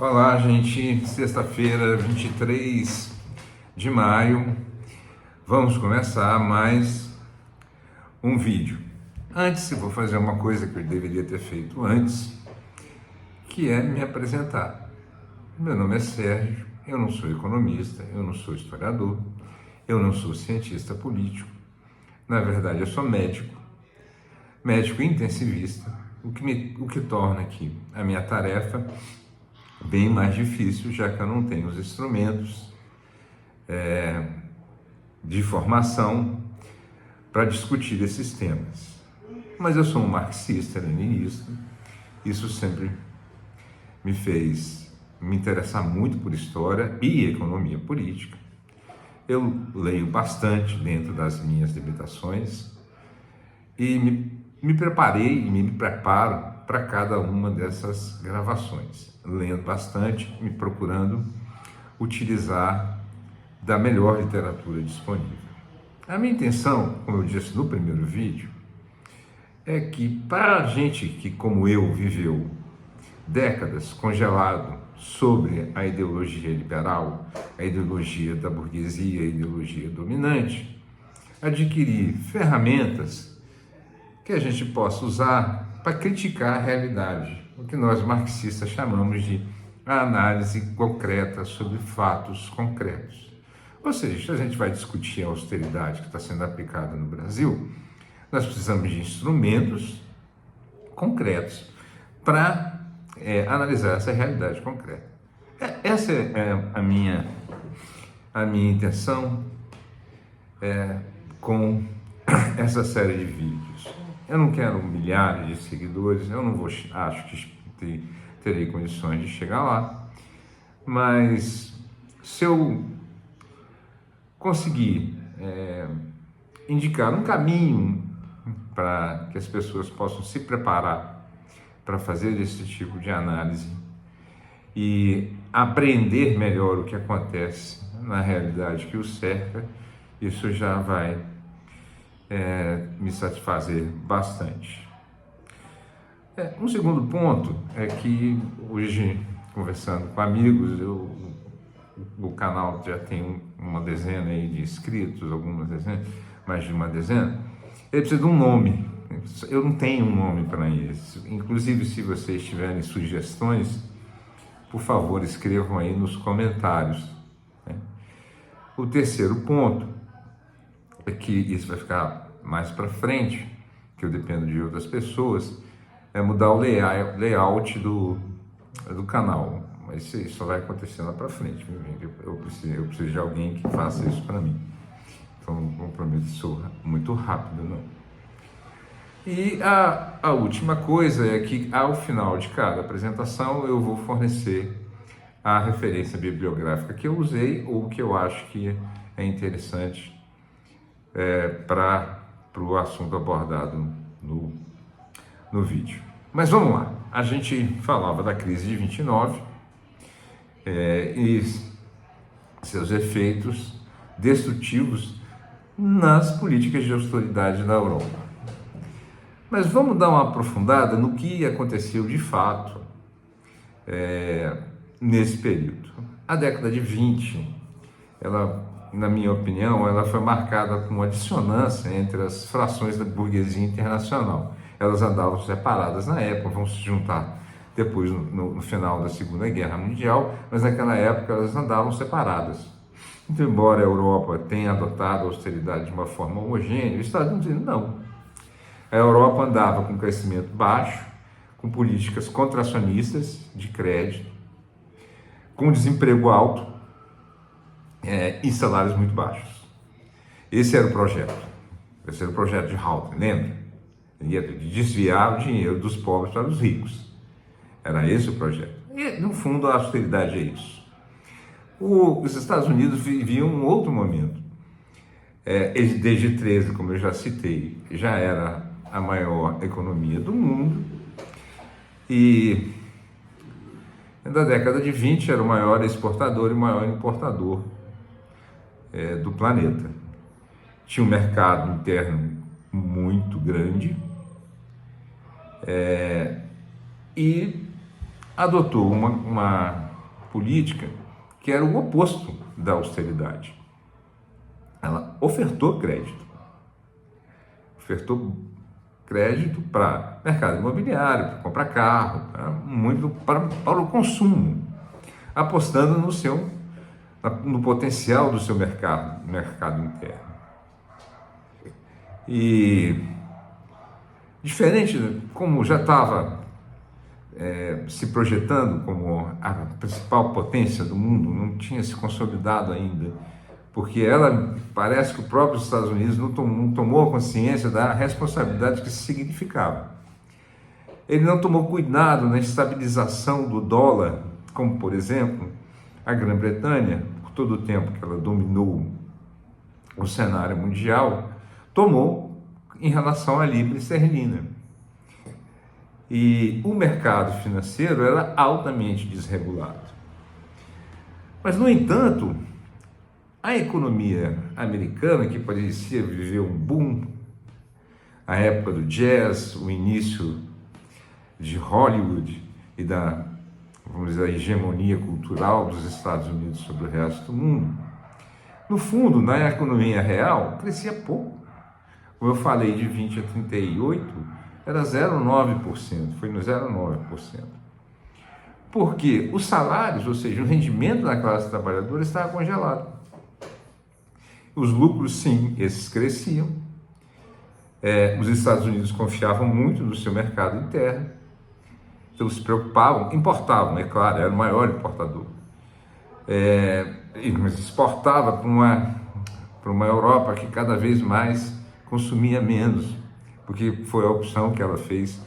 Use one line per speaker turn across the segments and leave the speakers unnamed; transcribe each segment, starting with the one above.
Olá, gente. Sexta-feira, 23 de maio. Vamos começar mais um vídeo. Antes, eu vou fazer uma coisa que eu deveria ter feito antes, que é me apresentar. Meu nome é Sérgio, eu não sou economista, eu não sou historiador, eu não sou cientista político. Na verdade, eu sou médico intensivista, o que torna aqui a minha tarefa bem mais difícil, já que eu não tenho os instrumentos de formação para discutir esses temas. Mas eu sou um marxista-leninista, isso sempre me fez me interessar muito por história e economia política. Eu leio bastante dentro das minhas limitações e me preparei e me preparo para cada uma dessas gravações, lendo bastante, me procurando utilizar da melhor literatura disponível. A minha intenção, como eu disse no primeiro vídeo, é que para a gente que, como eu, viveu décadas congelado sobre a ideologia liberal, a ideologia da burguesia, a ideologia dominante, adquirir ferramentas que a gente possa usar para criticar a realidade, o que nós marxistas chamamos de análise concreta sobre fatos concretos. Ou seja, se a gente vai discutir a austeridade que está sendo aplicada no Brasil, nós precisamos de instrumentos concretos para analisar essa realidade concreta. Essa é a minha intenção com essa série de vídeos. Eu não quero milhares de seguidores, eu não acho que terei condições de chegar lá, mas se eu conseguir indicar um caminho para que as pessoas possam se preparar para fazer esse tipo de análise e aprender melhor o que acontece na realidade que os cerca, isso já vai me satisfazer bastante. Um segundo ponto é que hoje, conversando com amigos, o canal já tem uma dezena aí de inscritos, mais de uma dezena, ele precisa de um nome. Eu não tenho um nome para isso. Inclusive, se vocês tiverem sugestões, por favor, escrevam aí nos comentários. O terceiro ponto é que isso vai ficar mais para frente, que eu dependo de outras pessoas, é mudar o layout do canal. Mas isso só vai acontecer lá para frente. Eu preciso de alguém que faça isso para mim. Então, não prometo isso muito rápido, não. E a última coisa é que, ao final de cada apresentação, eu vou fornecer a referência bibliográfica que eu usei ou que eu acho que é interessante para o assunto abordado no vídeo. Mas vamos lá. A gente falava da crise de 29 e seus efeitos destrutivos nas políticas de austeridade da Europa. Mas vamos dar uma aprofundada no que aconteceu de fato nesse período. A década de 20, ela, na minha opinião, ela foi marcada por uma dissonância entre as frações da burguesia internacional. Elas andavam separadas na época, vão se juntar depois no final da Segunda Guerra Mundial, mas naquela época elas andavam separadas. Então, embora a Europa tenha adotado a austeridade de uma forma homogênea, os Estados Unidos não. A Europa andava com crescimento baixo, com políticas contracionistas de crédito, com desemprego alto e salários muito baixos. Esse era o projeto de Halton, lembra? De desviar o dinheiro dos pobres para os ricos. Era esse o projeto. E, no fundo, a austeridade é isso. Os Estados Unidos viviam um outro momento. Desde 13, como eu já citei, já era a maior economia do mundo e na década de 20 era o maior exportador e o maior importador do planeta. Tinha um mercado interno muito grande e adotou uma política que era o oposto da austeridade. Ela ofertou crédito para mercado imobiliário, para comprar carro, para o consumo, apostando no potencial do seu mercado interno. E diferente, como já estava se projetando como a principal potência do mundo, não tinha se consolidado ainda, porque parece que o próprio Estados Unidos não tomou consciência da responsabilidade que isso significava. Ele não tomou cuidado na estabilização do dólar, como, por exemplo, a Grã-Bretanha, por todo o tempo que ela dominou o cenário mundial, tomou em relação à libra esterlina. E o mercado financeiro era altamente desregulado. Mas, no entanto, a economia americana, que parecia viver um boom, a época do jazz, o início de Hollywood e da hegemonia cultural dos Estados Unidos sobre o resto do mundo, no fundo, na economia real, crescia pouco. Como eu falei, de 20 a 38, era 0,9%, foi no 0,9%. Porque os salários, ou seja, o rendimento da classe trabalhadora estava congelado. Os lucros, sim, esses cresciam. Os Estados Unidos confiavam muito no seu mercado interno, então se preocupavam, importavam, é claro, era o maior importador. Mas exportava para uma Europa que cada vez mais consumia menos, porque foi a opção que ela fez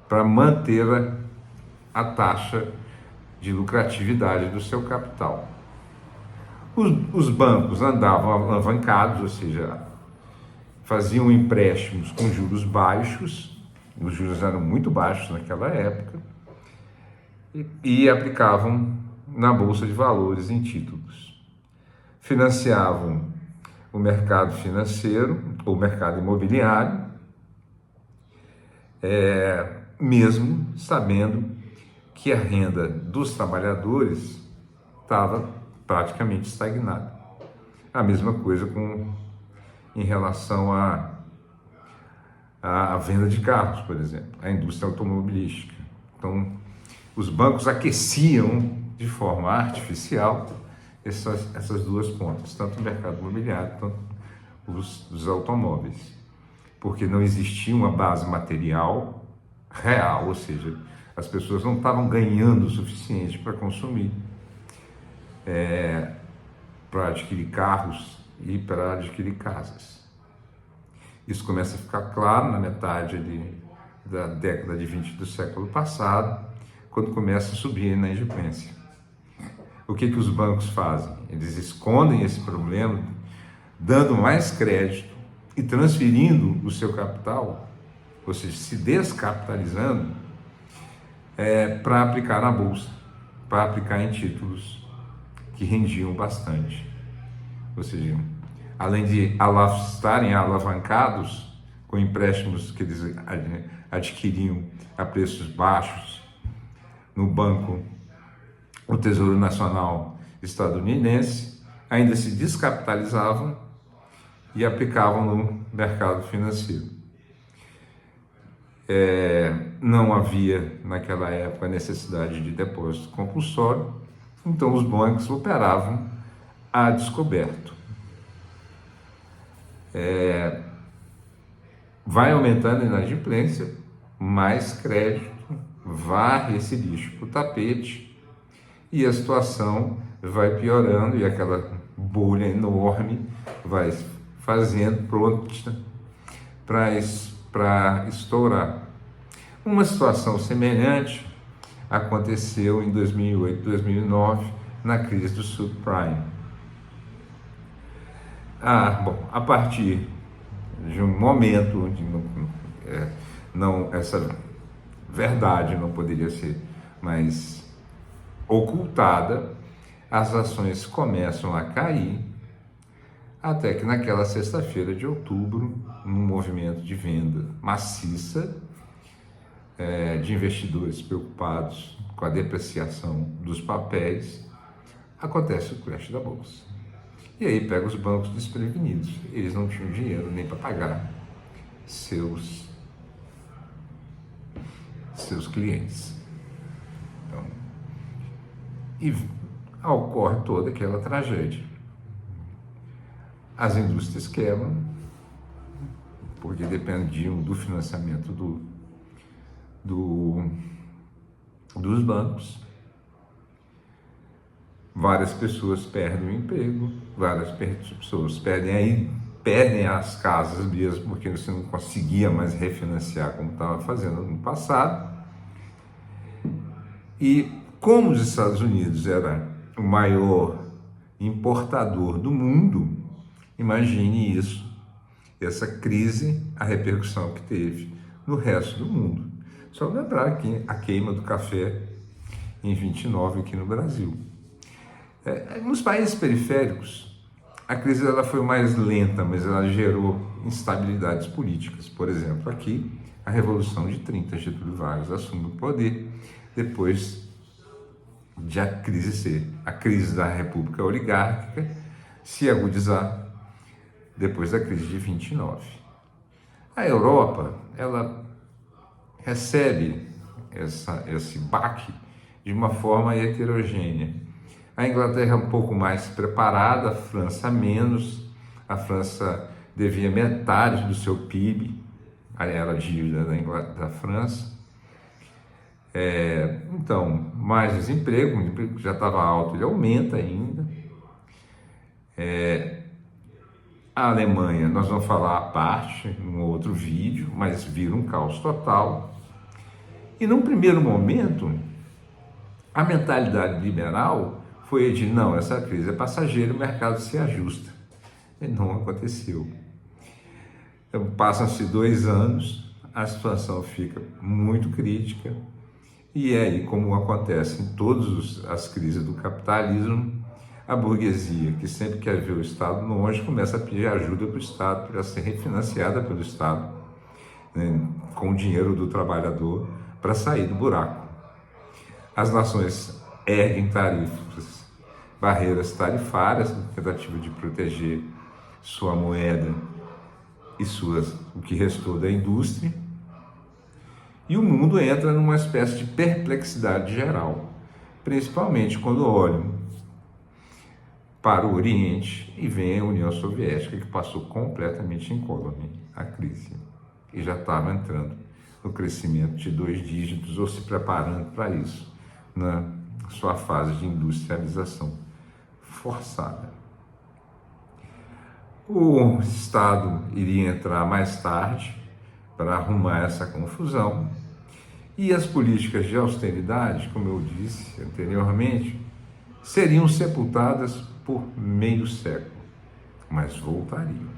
para manter a taxa de lucratividade do seu capital. Os bancos andavam alavancados, ou seja, faziam empréstimos com juros baixos, os juros eram muito baixos naquela época, e aplicavam na Bolsa de Valores em títulos. Financiavam o mercado financeiro, o mercado imobiliário, mesmo sabendo que a renda dos trabalhadores estava praticamente estagnada. A mesma coisa em relação à venda de carros, por exemplo, a indústria automobilística. Então, os bancos aqueciam de forma artificial essas duas pontas, tanto o mercado imobiliário quanto os automóveis, porque não existia uma base material real, ou seja, as pessoas não estavam ganhando o suficiente para consumir, para adquirir carros e para adquirir casas. Isso começa a ficar claro na metade da década de 20 do século passado, quando começa a subir a inadimplência. O que os bancos fazem? Eles escondem esse problema, dando mais crédito e transferindo o seu capital, ou seja, se descapitalizando, para aplicar na bolsa, para aplicar em títulos que rendiam bastante. Ou seja, além de estarem alavancados com empréstimos que eles adquiriam a preços baixos no banco, o Tesouro Nacional estadunidense, ainda se descapitalizavam e aplicavam no mercado financeiro. Não havia naquela época necessidade de depósito compulsório, então os bancos operavam a descoberto. Vai aumentando a inadimplência, mais crédito, varre esse lixo para o tapete e a situação vai piorando e aquela bolha enorme vai fazendo pronta para estourar. Uma situação semelhante aconteceu em 2008, 2009, na crise do subprime. A partir de um momento onde essa verdade não poderia ser mais ocultada, as ações começam a cair, até que naquela sexta-feira de outubro, num movimento de venda maciça, de investidores preocupados com a depreciação dos papéis, acontece o crash da bolsa. E aí pega os bancos desprevenidos. Eles não tinham dinheiro nem para pagar seus clientes. Então, e ocorre toda aquela tragédia. As indústrias quebram, porque dependiam do financiamento dos bancos. Várias pessoas perdem o emprego, várias pessoas perdem as casas mesmo, porque você não conseguia mais refinanciar como estava fazendo no passado. E como os Estados Unidos era o maior importador do mundo, imagine isso, essa crise, a repercussão que teve no resto do mundo. Só lembrar aqui a queima do café em 29 aqui no Brasil. Nos países periféricos, a crise ela foi mais lenta, mas ela gerou instabilidades políticas. Por exemplo, aqui, a Revolução de 30, Getúlio Vargas assume o poder depois de a crise da República Oligárquica se agudizar depois da crise de 29. A Europa, ela recebe esse baque de uma forma heterogênea. A Inglaterra é um pouco mais preparada, a França menos. A França devia metade do seu PIB, era a dívida da França. Então, mais desemprego, o desemprego já estava alto, ele aumenta ainda. A Alemanha, nós vamos falar à parte, num outro vídeo, mas vira um caos total. E num primeiro momento, a mentalidade liberal foi de, não, essa crise é passageira, o mercado se ajusta. E não aconteceu. Então, passam-se 2 anos, a situação fica muito crítica, e aí, como acontece em todas as crises do capitalismo, a burguesia, que sempre quer ver o Estado longe, começa a pedir ajuda para o Estado, para ser refinanciada pelo Estado, né, com o dinheiro do trabalhador, para sair do buraco. As nações erguem tarifas, barreiras tarifárias, na tentativa de proteger sua moeda e o que restou da indústria, e o mundo entra numa espécie de perplexidade geral, principalmente quando olham para o Oriente e vem a União Soviética, que passou completamente incólume a crise e já estava entrando no crescimento de 2 dígitos ou se preparando para isso na sua fase de industrialização forçada. O Estado iria entrar mais tarde para arrumar essa confusão, e as políticas de austeridade, como eu disse anteriormente, seriam sepultadas por meio século, mas voltariam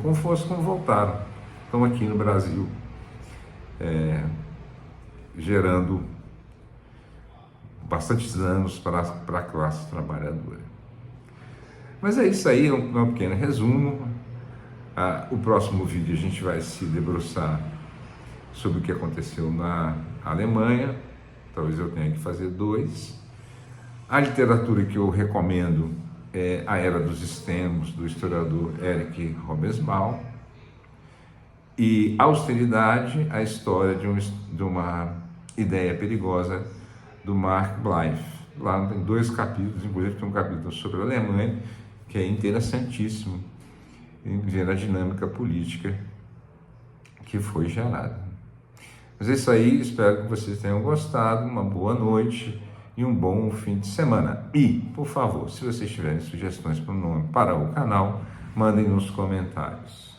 com força como voltaram. Estão aqui no Brasil, gerando bastantes danos para a classe trabalhadora. Mas é isso aí, um pequeno resumo. O próximo vídeo a gente vai se debruçar sobre o que aconteceu na Alemanha, talvez eu tenha que fazer 2. A literatura que eu recomendo é A Era dos Extremos, do historiador Eric Hobsbawm, e Austeridade, a história de uma ideia perigosa, do Mark Blyth. Lá tem 2 capítulos, inclusive tem um capítulo sobre a Alemanha, que é interessantíssimo em ver a dinâmica política que foi gerada. Mas é isso aí, espero que vocês tenham gostado, uma boa noite e um bom fim de semana. E, por favor, se vocês tiverem sugestões para o nome para o canal, mandem nos comentários.